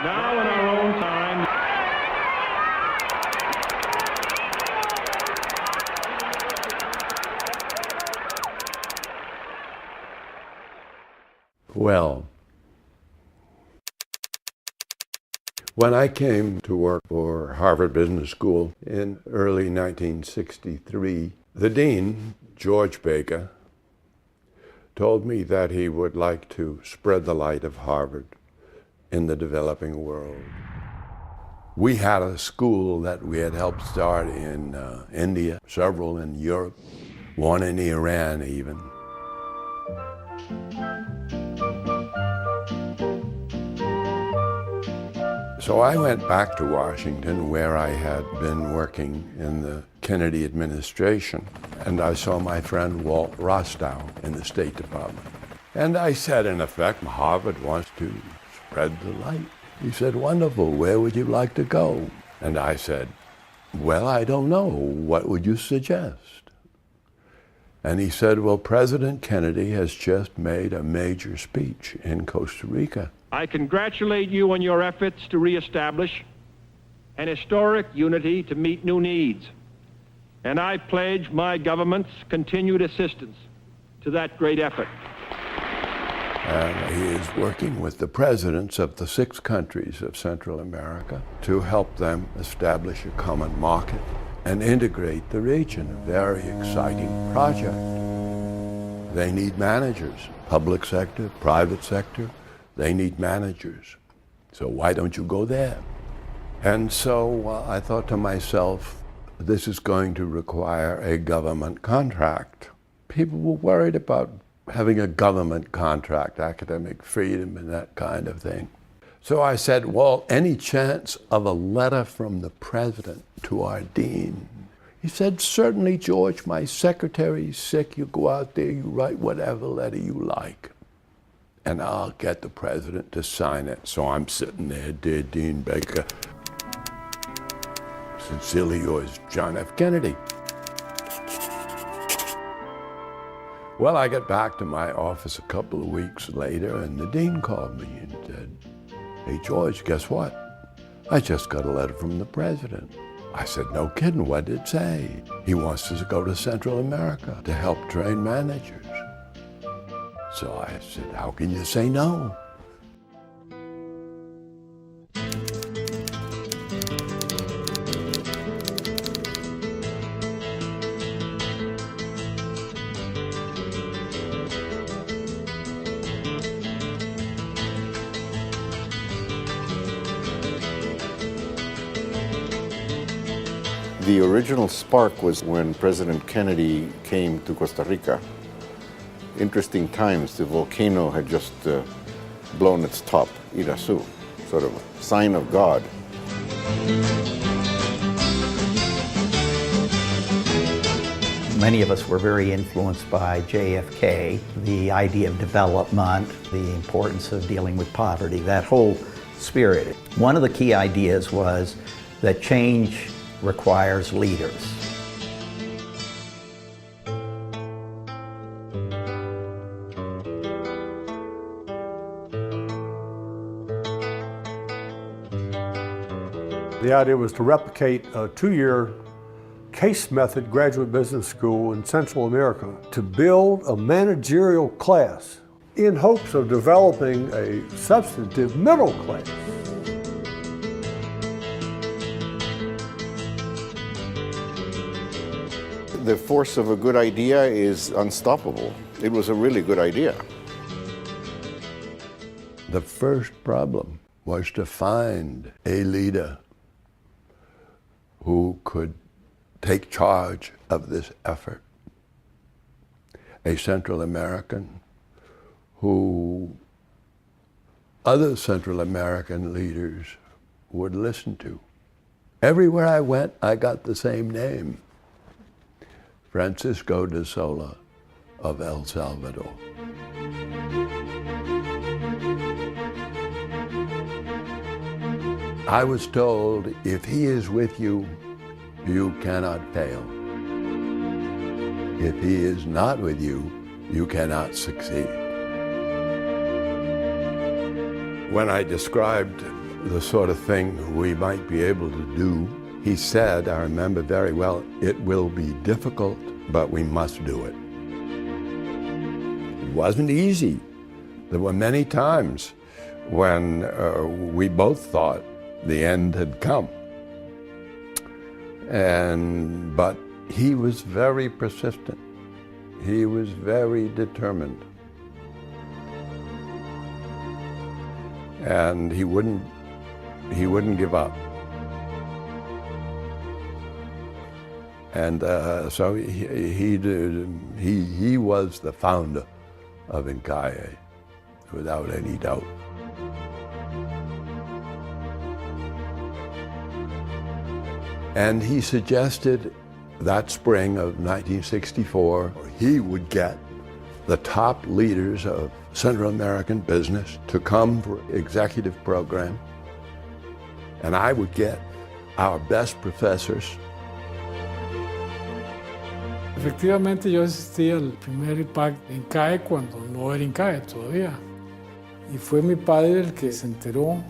Now in our own time. Well, when I came to work for Harvard Business School in early 1963, the dean, George Baker, told me that he would like to spread the light of Harvard in the developing world. We had a school that we had helped start in India, several in Europe, one in Iran even. So I went back to Washington, where I had been working in the Kennedy administration, and I saw my friend Walt Rostow in the State Department. And I said, in effect, Harvard wants to spread the light. He said, wonderful, where would you like to go? And I said, well, I don't know, what would you suggest? And he said, well, President Kennedy has just made a major speech in Costa Rica. I congratulate you on your efforts to reestablish an historic unity to meet new needs, and I pledge my government's continued assistance to that great effort. And he is working with the presidents of the 6 countries of Central America to help them establish a common market and integrate the region. A very exciting project. They need managers, public sector, private sector. They need managers. So why don't you go there? And so I thought to myself, this is going to require a government contract. People were worried about having a government contract, academic freedom and that kind of thing. So I said, well, any chance of a letter from the president to our dean? He said, certainly, George, my secretary's sick. You go out there, you write whatever letter you like, and I'll get the president to sign it. So I'm sitting there, dear Dean Baker. Sincerely yours, John F. Kennedy. Well, I got back to my office a couple of weeks later, and the dean called me and said, hey, George, guess what? I just got a letter from the president. I said, no kidding, what did it say? He wants us to go to Central America to help train managers. So I said, how can you say no? The original spark was when President Kennedy came to Costa Rica. Interesting times, the volcano had just blown its top, Irasu, sort of a sign of God. Many of us were very influenced by JFK, the idea of development, the importance of dealing with poverty, that whole spirit. One of the key ideas was that change requires leaders. The idea was to replicate a 2-year case method graduate business school in Central America to build a managerial class in hopes of developing a substantive middle class. The force of a good idea is unstoppable. It was a really good idea. The first problem was to find a leader who could take charge of this effort. A Central American who other Central American leaders would listen to. Everywhere I went, I got the same name. Francisco de Sola of El Salvador. I was told, if he is with you, you cannot fail. If he is not with you, you cannot succeed. When I described the sort of thing we might be able to do. He said, I remember very well, it will be difficult, but we must do it. It wasn't easy. There were many times when we both thought the end had come. But he was very persistent. He was very determined. And he wouldn't give up. And so he was the founder of Incae, without any doubt. And he suggested that spring of 1964, he would get the top leaders of Central American business to come for executive program, and I would get our best professors. Efectivamente, yo asistí al primer IPAC de Incae cuando no era Incae todavía. Y fue mi padre el que se enteró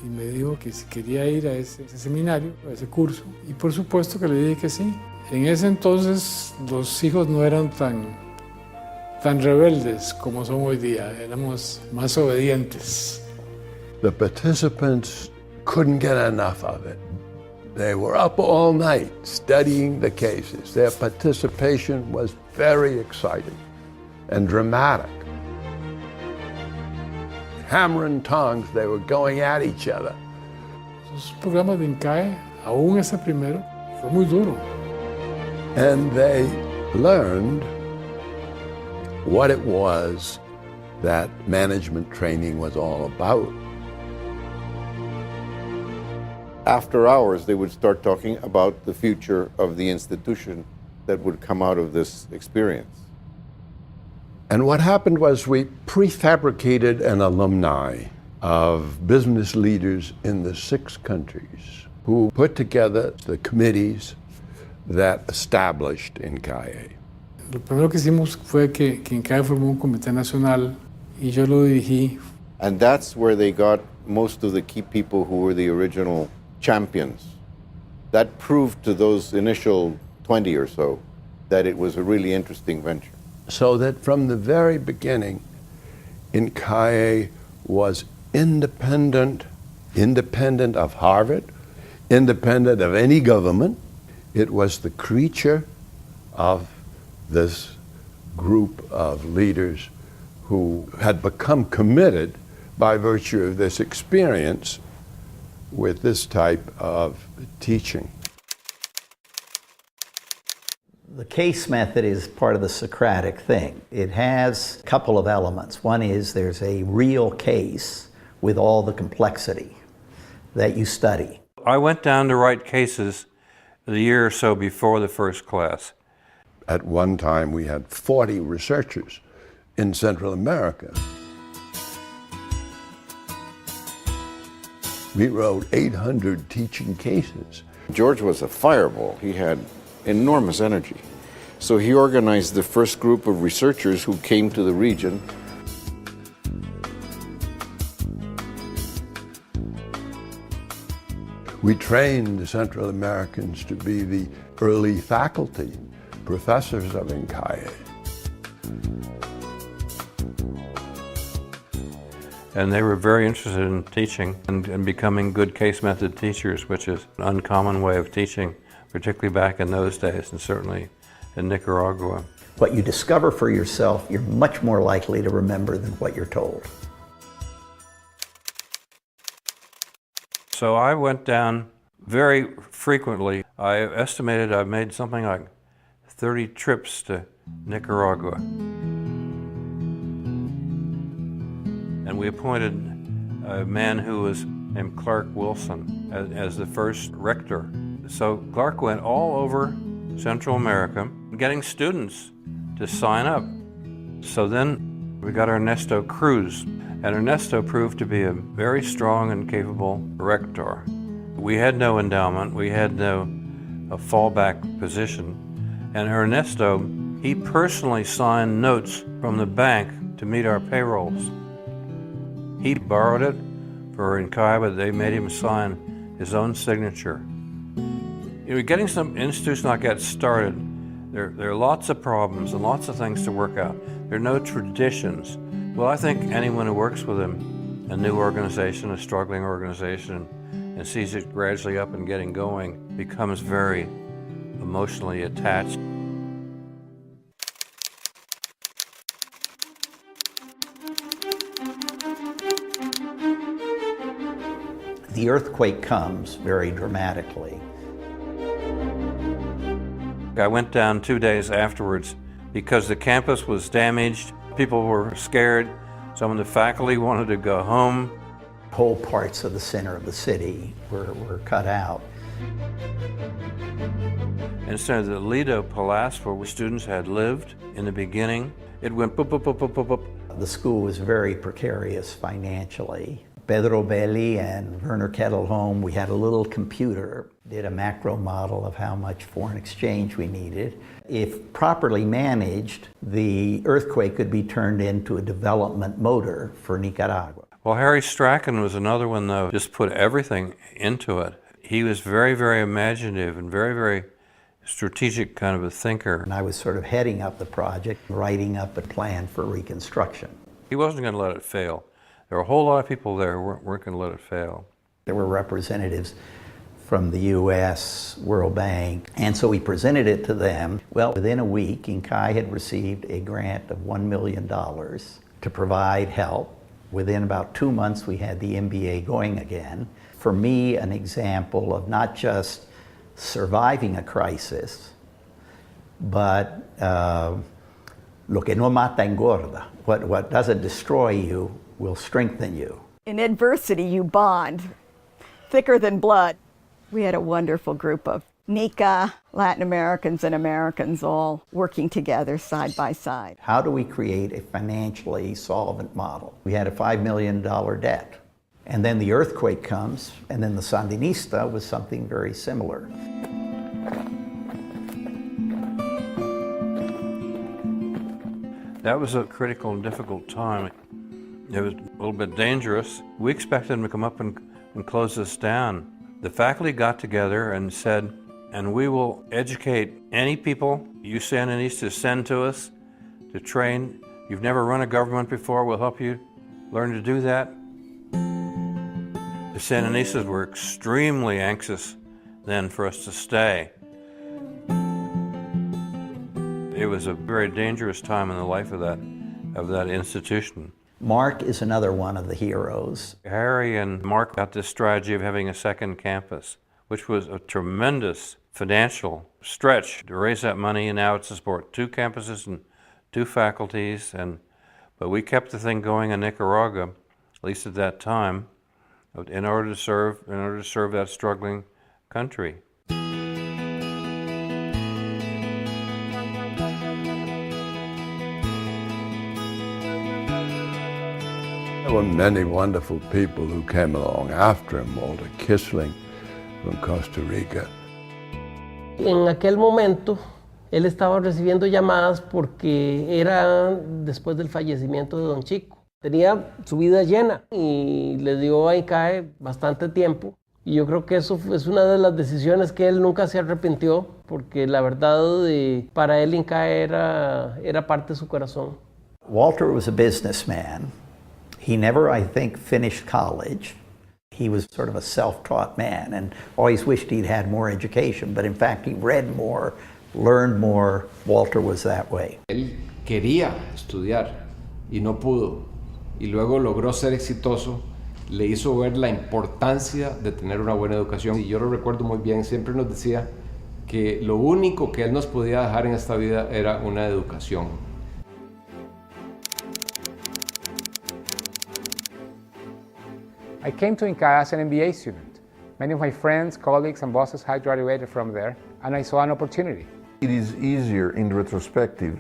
y me dijo que si quería ir a ese seminario, a ese curso. Y por supuesto que le dije que sí. En ese entonces los hijos no eran tan rebeldes como son hoy día, éramos más obedientes. The participants couldn't get enough of it. They were up all night studying the cases. Their participation was very exciting and dramatic. Hammer and tongs, they were going at each other. Los programas de Incae, aún ese primero, fue muy duro. And they learned what it was that management training was all about. After hours, they would start talking about the future of the institution that would come out of this experience. And what happened was we prefabricated an alumni of business leaders in the 6 countries who put together the committees that established Incae. Lo primero que hicimos fue que Incae formó un comité nacional y yo lo dirigí. And that's where they got most of the key people who were the original champions. That proved to those initial 20 or so that it was a really interesting venture. So that from the very beginning, Incae was independent of Harvard, independent of any government. It was the creature of this group of leaders who had become committed by virtue of this experience with this type of teaching. The case method is part of the Socratic thing. It has a couple of elements. One is there's a real case with all the complexity that you study. I went down to write cases the year or so before the first class. At one time, we had 40 researchers in Central America. We wrote 800 teaching cases. George was a fireball. He had enormous energy. So he organized the first group of researchers who came to the region. We trained the Central Americans to be the early faculty, professors of Incae. And they were very interested in teaching and becoming good case method teachers, which is an uncommon way of teaching, particularly back in those days and certainly in Nicaragua. What you discover for yourself, you're much more likely to remember than what you're told. So I went down very frequently. I estimated I made something like 30 trips to Nicaragua. And we appointed a man who was named Clark Wilson as the first rector. So Clark went all over Central America getting students to sign up. So then we got Ernesto Cruz, and Ernesto proved to be a very strong and capable rector. We had no endowment, we had no fallback position, and Ernesto, he personally signed notes from the bank to meet our payrolls. He borrowed it for Incae, but they made him sign his own signature. You know, getting some institution like that started, there are lots of problems and lots of things to work out. There are no traditions. Well, I think anyone who works with him, a new organization, a struggling organization, and sees it gradually up and getting going, becomes very emotionally attached. The earthquake comes very dramatically. I went down 2 days afterwards because the campus was damaged. People were scared. Some of the faculty wanted to go home. Whole parts of the center of the city were cut out. Instead of the Lido Palace where students had lived in the beginning, it went boop, boop, boop, boop, boop, boop. The school was very precarious financially. Pedro Belli and Werner Kettelholm, we had a little computer, did a macro model of how much foreign exchange we needed. If properly managed, the earthquake could be turned into a development motor for Nicaragua. Well, Harry Strachan was another one, though, just put everything into it. He was very, very imaginative and very, very strategic kind of a thinker. And I was sort of heading up the project, writing up a plan for reconstruction. He wasn't going to let it fail. There were a whole lot of people there who weren't going to let it fail. There were representatives from the U.S., World Bank, and so we presented it to them. Well, within a week, Incae had received a grant of $1 million to provide help. Within about 2 months, we had the MBA going again. For me, an example of not just surviving a crisis, but lo que no mata engorda. What doesn't destroy you will strengthen you. In adversity, you bond, thicker than blood. We had a wonderful group of Nica, Latin Americans and Americans all working together side by side. How do we create a financially solvent model? We had a $5 million debt. And then the earthquake comes, and then the Sandinista was something very similar. That was a critical and difficult time. It was a little bit dangerous. We expected them to come up and close us down. The faculty got together and said, and we will educate any people you Sandinistas send to us to train. You've never run a government before, we'll help you learn to do that. The Sandinistas were extremely anxious then for us to stay. It was a very dangerous time in the life of that institution. Mark is another one of the heroes. Harry and Mark got this strategy of having a second campus, which was a tremendous financial stretch to raise that money, and now it's to support 2 campuses and 2 faculties. But we kept the thing going in Nicaragua, at least at that time, in order to serve that struggling country. There were many wonderful people who came along after him, Walter Kissling from Costa Rica. En aquel momento, él estaba recibiendo llamadas porque era después del fallecimiento de Don Chico. Tenía su vida llena y le dio a Incae bastante tiempo. Y yo creo que eso es una de las decisiones que él nunca se arrepintió, porque la verdad para él Incae era parte de su corazón. Walter was a businessman. He never, I think, finished college. He was sort of a self-taught man and always wished he'd had more education, but in fact he read more, learned more. Walter was that way. Él quería estudiar y no pudo, y luego logró ser exitoso. Le hizo ver la importancia de tener una buena educación. Y yo lo recuerdo muy bien, siempre nos decía que lo único que él nos podía dejar en esta vida era una educación. I came to Incae as an MBA student. Many of my friends, colleagues, and bosses had graduated from there, and I saw an opportunity. It is easier in retrospective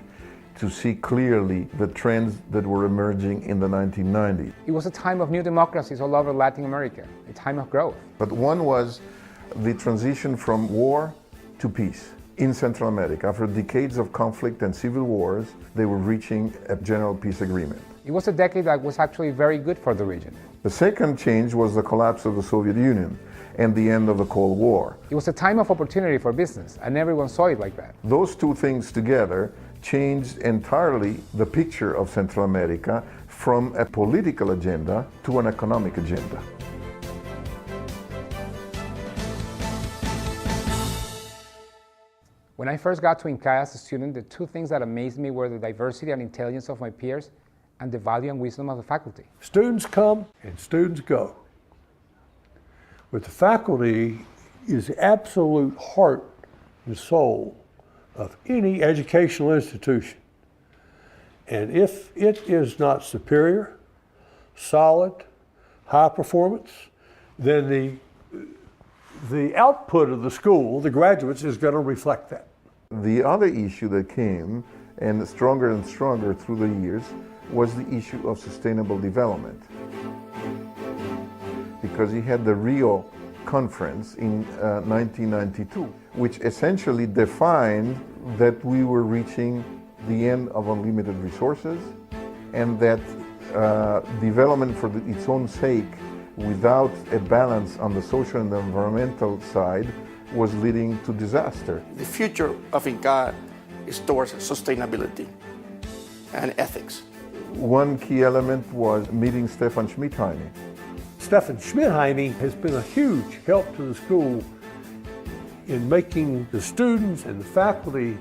to see clearly the trends that were emerging in the 1990s. It was a time of new democracies all over Latin America, a time of growth. But one was the transition from war to peace. In Central America, after decades of conflict and civil wars, they were reaching a general peace agreement. It was a decade that was actually very good for the region. The second change was the collapse of the Soviet Union and the end of the Cold War. It was a time of opportunity for business, and everyone saw it like that. Those two things together changed entirely the picture of Central America from a political agenda to an economic agenda. When I first got to Incae as a student, the two things that amazed me were the diversity and intelligence of my peers and the value and wisdom of the faculty. Students come and students go. But the faculty is the absolute heart and soul of any educational institution. And if it is not superior, solid, high performance, then the output of the school, the graduates, is going to reflect that. The other issue that came, and stronger through the years, was the issue of sustainable development. Because you had the Rio Conference in 1992, which essentially defined that we were reaching the end of unlimited resources, and that development for its own sake, without a balance on the social and the environmental side, was leading to disaster. The future of Incae is towards sustainability and ethics. One key element was meeting Stefan Schmidheiny. Stefan Schmidheiny has been a huge help to the school in making the students and the faculty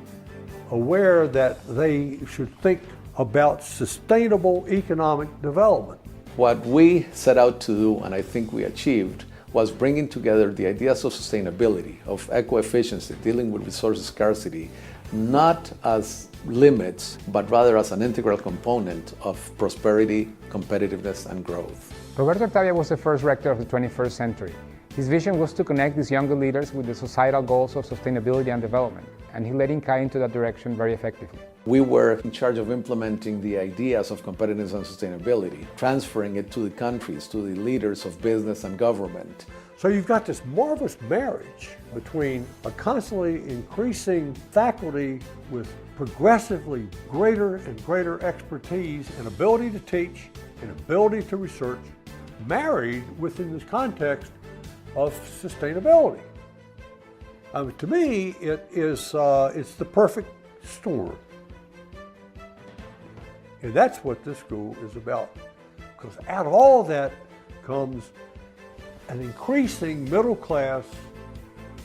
aware that they should think about sustainable economic development. What we set out to do, and I think we achieved, was bringing together the ideas of sustainability, of eco-efficiency, dealing with resource scarcity, not as limits, but rather as an integral component of prosperity, competitiveness, and growth. Roberto Octavia was the first rector of the 21st century. His vision was to connect these younger leaders with the societal goals of sustainability and development, and he led Incae into that direction very effectively. We were in charge of implementing the ideas of competitiveness and sustainability, transferring it to the countries, to the leaders of business and government. So you've got this marvelous marriage between a constantly increasing faculty with progressively greater and greater expertise and ability to teach and ability to research, married within this context of sustainability. To me, it's the perfect storm. And that's what this school is about. Because out of all that comes an increasing middle class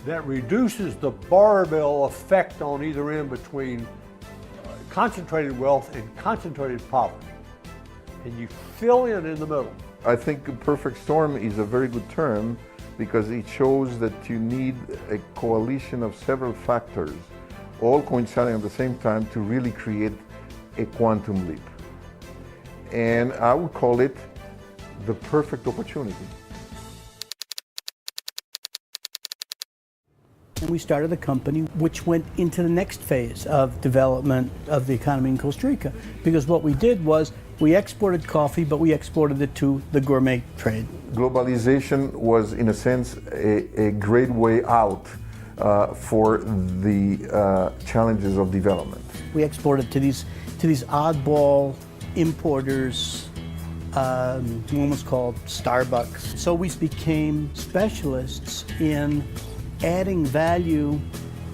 that reduces the barbell effect on either end between concentrated wealth and concentrated poverty. And you fill in the middle. I think a perfect storm is a very good term because it shows that you need a coalition of several factors, all coinciding at the same time to really create a quantum leap. And I would call it the perfect opportunity. And we started a company which went into the next phase of development of the economy in Costa Rica. Because what we did was we exported coffee, but we exported it to the gourmet trade. Globalization was, in a sense, a great way out for the challenges of development. We exported to these oddball importers. One was called Starbucks. So we became specialists in adding value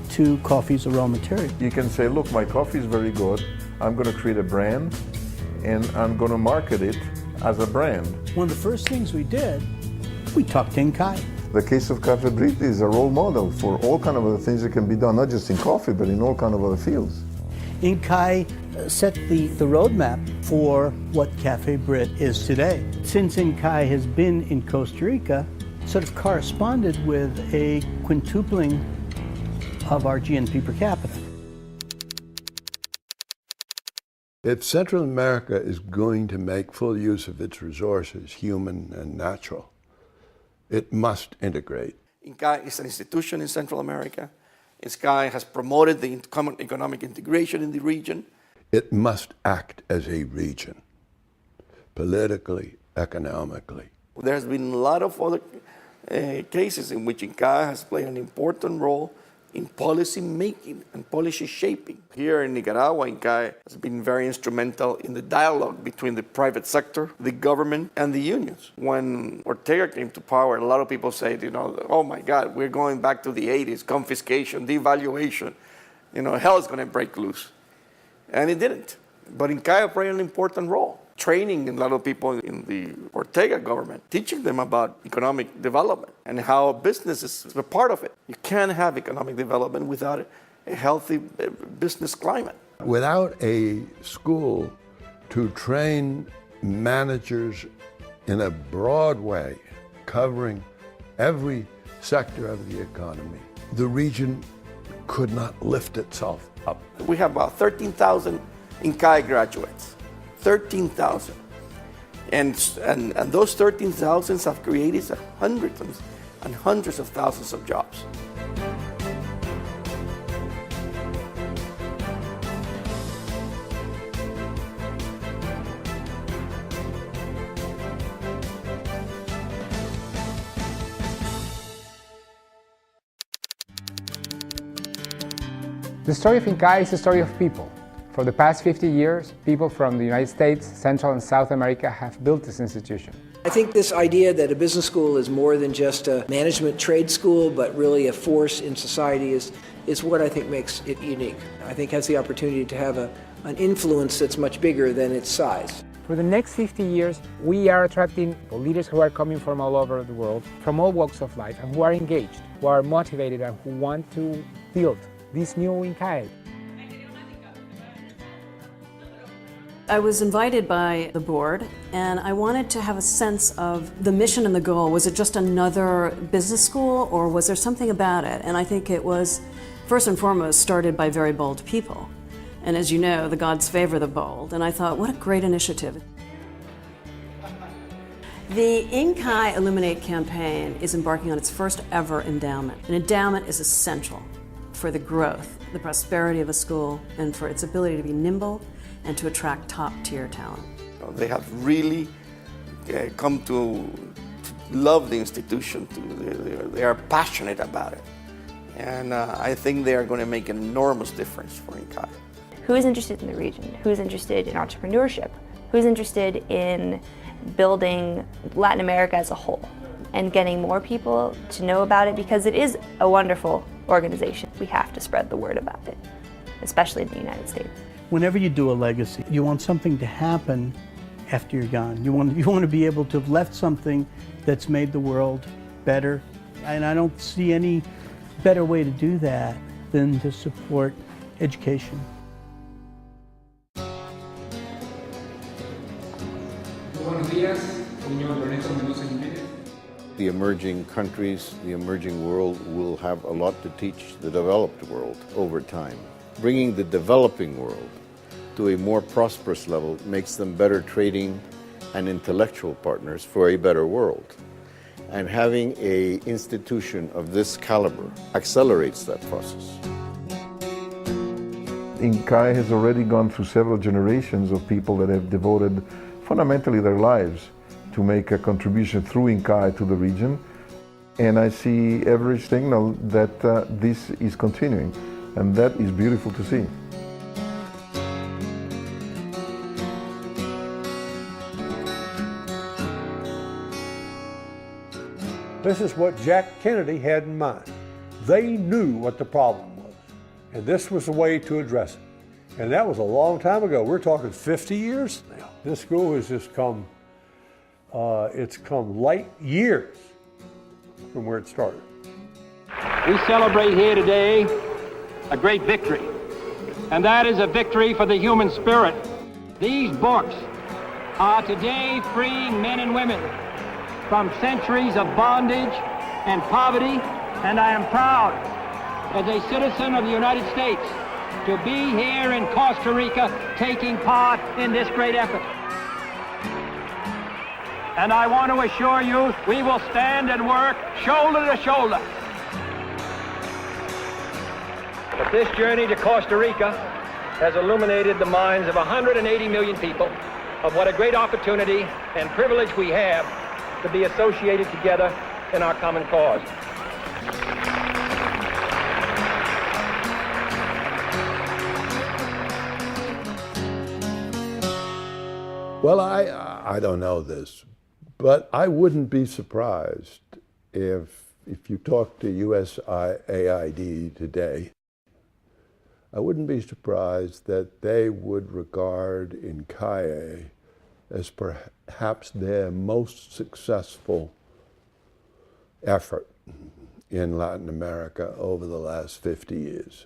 to coffee's raw material. You can say, look, my coffee is very good. I'm going to create a brand and I'm going to market it as a brand. One of the first things we did, we talked to Incae. The case of Café Brite is a role model for all kind of other things that can be done, not just in coffee, but in all kind of other fields. Incae set the roadmap for what Café Brite is today. Since Incae has been in Costa Rica, sort of corresponded with a quintupling of our GNP per capita. If Central America is going to make full use of its resources, human and natural, it must integrate. Incae is an institution in Central America. Incae has promoted the common economic integration in the region. It must act as a region, politically, economically. There's been a lot of other cases in which Incae has played an important role in policy making and policy shaping. Here in Nicaragua, Incae has been very instrumental in the dialogue between the private sector, the government, and the unions. When Ortega came to power, a lot of people said, oh my God, we're going back to the 80s, confiscation, devaluation, hell is going to break loose. And it didn't. But Incae played an important role, training a lot of people in the Ortega government, teaching them about economic development and how business is a part of it. You can't have economic development without a healthy business climate. Without a school to train managers in a broad way, covering every sector of the economy, the region could not lift itself up. We have about 13,000 Incae graduates. 13,000. And those 13,000 have created hundreds and hundreds of thousands of jobs. The story of Incae is the story of people. For the past 50 years, people from the United States, Central and South America have built this institution. I think this idea that a business school is more than just a management trade school, but really a force in society is what I think makes it unique. I think it has the opportunity to have an influence that's much bigger than its size. For the next 50 years, we are attracting leaders who are coming from all over the world, from all walks of life, and who are engaged, who are motivated, and who want to build this new Incae. I was invited by the board, and I wanted to have a sense of the mission and the goal. Was it just another business school, or was there something about it? And I think it was, first and foremost, started by very bold people. And as you know, the gods favor the bold, and I thought, what a great initiative. The Incae Illuminate campaign is embarking on its first ever endowment. An endowment is essential for the growth, the prosperity of a school, and for its ability to be nimble and to attract top-tier talent. They have really come to love the institution. They are passionate about it. And I think they are going to make an enormous difference for Incae. Who is interested in the region? Who's interested in entrepreneurship? Who's interested in building Latin America as a whole and getting more people to know about it, because it is a wonderful organization. We have to spread the word about it, especially in the United States. Whenever you do a legacy, you want something to happen after you're gone. You want to be able to have left something that's made the world better. And I don't see any better way to do that than to support education. The emerging countries, the emerging world will have a lot to teach the developed world over time. Bringing the developing world to a more prosperous level makes them better trading and intellectual partners for a better world. And having an institution of this caliber accelerates that process. Incae has already gone through several generations of people that have devoted fundamentally their lives to make a contribution through Incae to the region. And I see every signal that this is continuing. And that is beautiful to see. This is what Jack Kennedy had in mind. They knew what the problem was, and this was the way to address it. And that was a long time ago. We're talking 50 years now. This school has just come, it's come light years from where it started. We celebrate here today a great victory, and that is a victory for the human spirit. These books are today freeing men and women from centuries of bondage and poverty, and I am proud as a citizen of the United States to be here in Costa Rica taking part in this great effort. And I want to assure you, we will stand and work shoulder to shoulder. But this journey to Costa Rica has illuminated the minds of 180 million people of what a great opportunity and privilege we have to be associated together in our common cause. Well, I don't know this, but I wouldn't be surprised if you talk to USAID today, I wouldn't be surprised that they would regard Incae as perhaps their most successful effort in Latin America over the last 50 years.